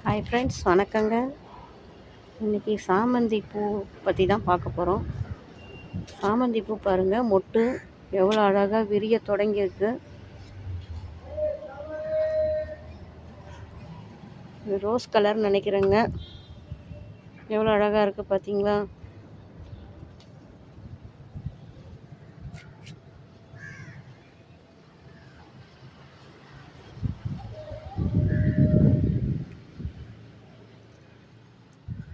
Hi friends, வணக்கங்க. இன்றைக்கி சாமந்தி பூ பற்றி தான் பார்க்க போகிறோம். சாமந்தி பூ பாருங்கள், மொட்டு எவ்வளோ அழகாக விரிய தொடங்கியிருக்கு. இது ரோஸ் கலர்னு நினைக்கிறேங்க. எவ்வளோ அழகாக இருக்குது பார்த்தீங்களா?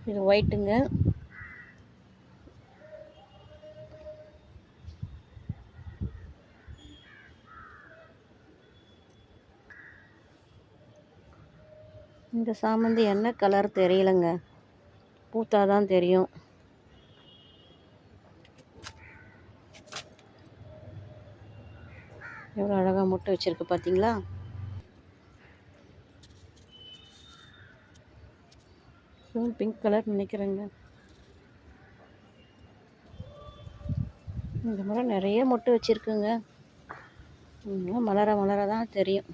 இது ஒயிட்டுங்க. இந்த சாமந்தி என்ன கலர் தெரியலைங்க, பூத்தாதான் தெரியும். எவ்வளோ அழகாக மொட்டு வச்சுருக்கு பார்த்தீங்களா? பிங்க் கலர் நினைக்கிறேங்க. இந்த முறை நிறைய மொட்டு வச்சுருக்குங்க. இன்னும் மலர தான் தெரியும்.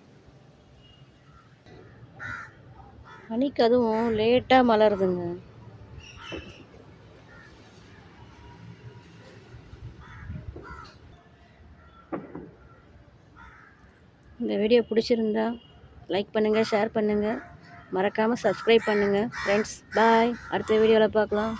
பனிக்கு அதுவும் லேட்டாக மலருதுங்க. இந்த வீடியோ பிடிச்சிருந்தா லைக் பண்ணுங்கள், ஷேர் பண்ணுங்கள், மறக்காமல் சப்ஸ்கிரைப் பண்ணுங்கள் ஃப்ரெண்ட்ஸ். பாய். அடுத்த வீடியோவில் பார்க்கலாம்.